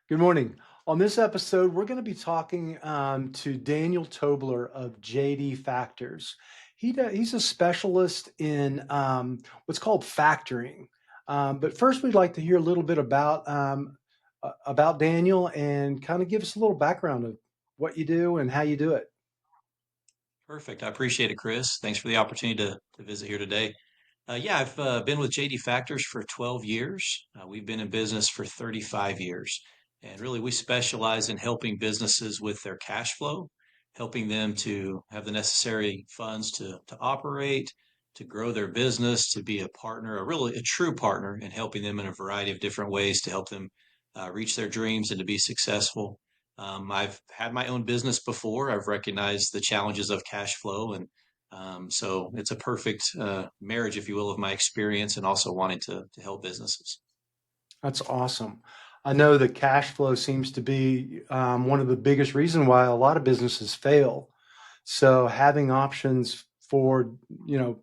Good morning. On this episode, we're going to be talking to Daniel Tobler of JD Factors. He's a specialist in what's called factoring. But first, we'd like to hear a little bit about Daniel and kind of give us a little background of what you do and how you do it. Perfect. I appreciate it, Chris. Thanks for the opportunity to visit here today. Yeah, I've been with JD Factors for 12 years. We've been in business for 35 years. And really, we specialize in helping businesses with their cash flow, helping them to have the necessary funds to operate, to grow their business, to be a partner, a true partner, and helping them in a variety of different ways to help them reach their dreams and to be successful. I've had my own business before. I've recognized the challenges of cash flow, and so it's a perfect marriage, if you will, of my experience and also wanting to help businesses. That's awesome. I know that cash flow seems to be one of the biggest reason why a lot of businesses fail. So having options for, you know,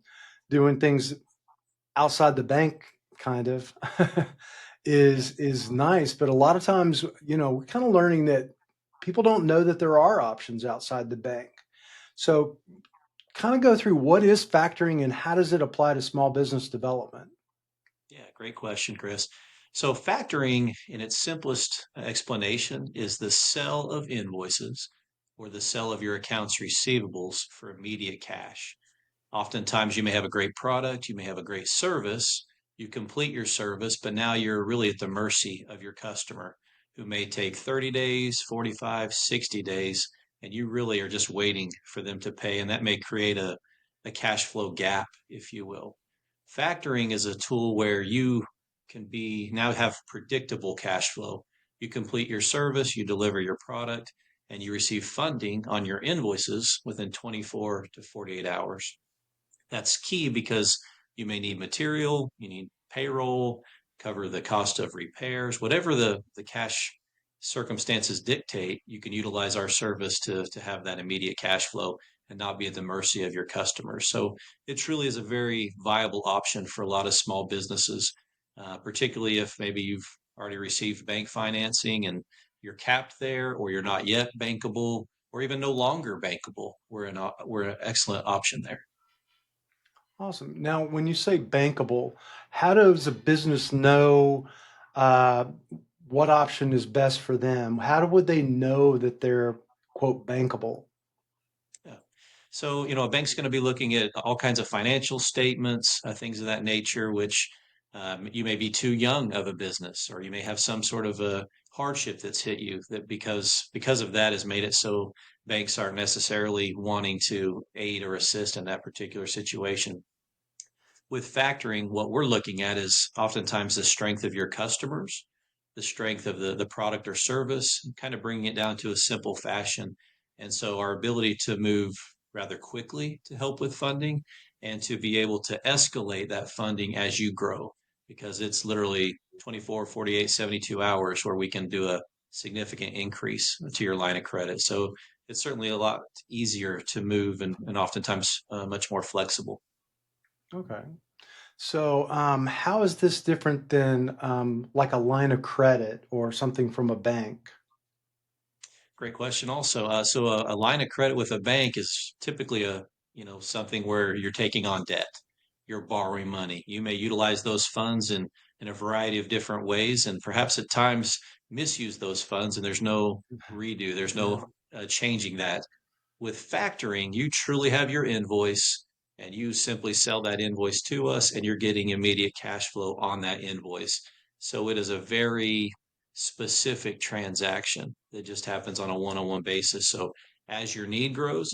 doing things outside the bank kind of Yeah. is nice, but a lot of times, we're kind of learning that people don't know that there are options outside the bank. So kind of go through what is factoring and how does it apply to small business development? Yeah, great question, Chris. So, factoring in its simplest explanation is the sale of invoices or the sale of your accounts receivables for immediate cash. Oftentimes, you may have a great product, you may have a great service, you complete your service, but now you're really at the mercy of your customer who may take 30 days, 45, 60 days, and you really are just waiting for them to pay. And that may create a cash flow gap, if you will. Factoring is a tool where you can be now have predictable cash flow. You complete your service, you deliver your product, and you receive funding on your invoices within 24 to 48 hours. That's key because you may need material, you need payroll, cover the cost of repairs, whatever the cash circumstances dictate, you can utilize our service to have that immediate cash flow and not be at the mercy of your customers. So it truly is a very viable option for a lot of small businesses, particularly if maybe you've already received bank financing and you're capped there, or you're not yet bankable, or even no longer bankable. We're an excellent option there. Awesome. Now, when you say bankable, how does a business know uh, what option is best for them? Would they know that they're quote bankable? Yeah. So, a bank's going to be looking at all kinds of financial statements, things of that nature, which you may be too young of a business, or you may have some sort of a hardship that's hit you that because of that has made it so banks aren't necessarily wanting to aid or assist in that particular situation. With factoring, what we're looking at is oftentimes the strength of your customers, the strength of the product or service, kind of bringing it down to a simple fashion. And so our ability to move rather quickly to help with funding and to be able to escalate that funding as you grow, because it's literally 24, 48, 72 hours where we can do a significant increase to your line of credit. So it's certainly a lot easier to move and oftentimes much more flexible. Okay. So, how is this different than like a line of credit or something from a bank? Great question. Also, so a line of credit with a bank is typically something where you're taking on debt, you're borrowing money. You may utilize those funds in a variety of different ways, and perhaps at times misuse those funds. And there's no redo. There's no Yeah. changing that. With factoring, you truly have your invoice, and you simply sell that invoice to us, and you're getting immediate cash flow on that invoice. So it is a very specific transaction that just happens on a one-on-one basis. So as your need grows,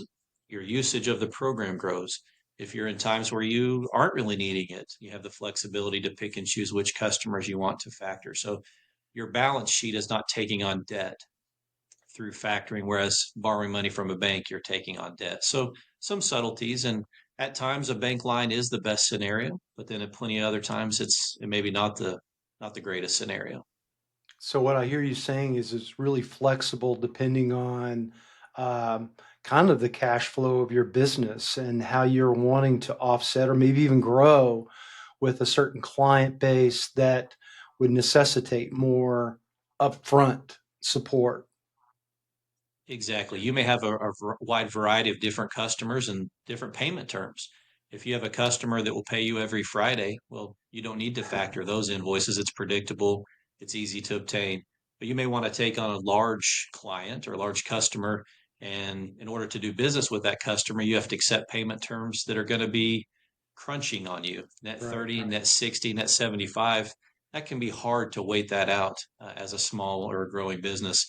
your usage of the program grows. If you're in times where you aren't really needing it, you have the flexibility to pick and choose which customers you want to factor. So your balance sheet is not taking on debt through factoring, whereas borrowing money from a bank, you're taking on debt. So some subtleties, and at times a bank line is the best scenario, but then at plenty of other times it maybe not the greatest scenario. So what I hear you saying is it's really flexible depending on um, kind of the cash flow of your business and how you're wanting to offset or maybe even grow with a certain client base that would necessitate more. upfront support. Exactly. You may have a wide variety of different customers and different payment terms. If you have a customer that will pay you every Friday, well, you don't need to factor those invoices. It's predictable, it's easy to obtain. But you may want to take on a large client or a large customer. And in order to do business with that customer, you have to accept payment terms that are going to be crunching on you. Net Right. 30, net 60, net 75. That can be hard to wait that out as a small or a growing business,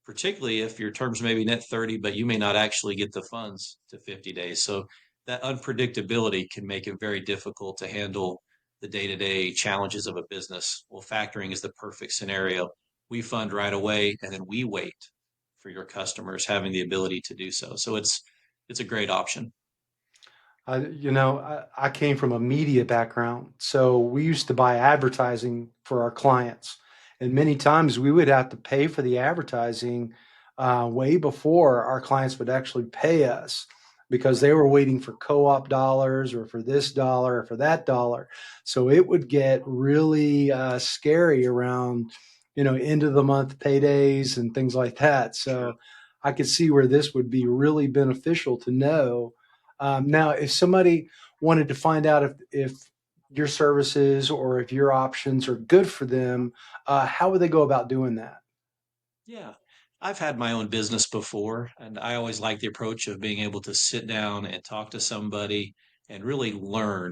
particularly if your terms may be net 30, but you may not actually get the funds to 50 days. So that unpredictability can make it very difficult to handle the day-to-day challenges of a business. Well, factoring is the perfect scenario. We fund right away and then we wait for your customers having the ability to do so. So it's a great option. I came from a media background, so we used to buy advertising for our clients, and many times we would have to pay for the advertising way before our clients would actually pay us because they were waiting for co-op dollars or for this dollar or for that dollar. So it would get really scary around, end of the month paydays and things like that. Sure. So I could see where this would be really beneficial to know. Now, if somebody wanted to find out if your services or if your options are good for them, how would they go about doing that? Yeah. I've had my own business before, and I always like the approach of being able to sit down and talk to somebody and really learn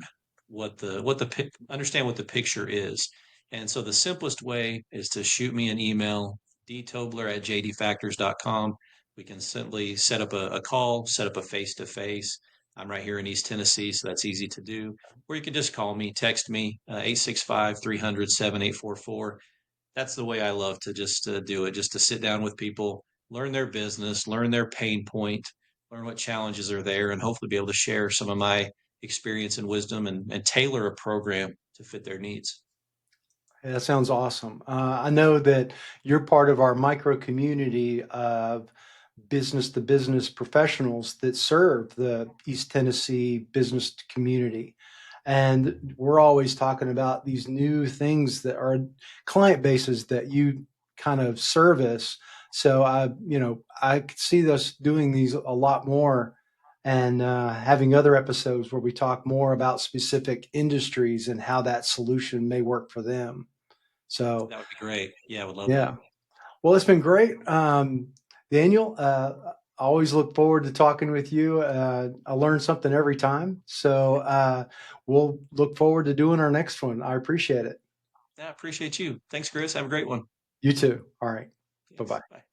understand what the picture is. And so the simplest way is to shoot me an email, dtobler@jdfactors.com. We can simply set up a call, set up a face-to-face. I'm right here in East Tennessee, so that's easy to do. Or you can just call me, text me, 865 300 7844. That's the way I love to just do it, just to sit down with people, learn their business, learn their pain point, learn what challenges are there, and hopefully be able to share some of my experience and wisdom and tailor a program to fit their needs. Yeah, that sounds awesome. I know that you're part of our micro community of business to business professionals that serve the East Tennessee business community. And we're always talking about these new things that are client bases that you kind of service. So I could see us doing these a lot more and having other episodes where we talk more about specific industries and how that solution may work for them. So, That would be great. Yeah, I would love that. yeah. Well, it's been great. Daniel, I always look forward to talking with you. I learn something every time. So, we'll look forward to doing our next one. I appreciate it. Yeah, I appreciate you. Thanks, Chris. Have a great one. You too. All right. Bye Thanks. bye. Bye.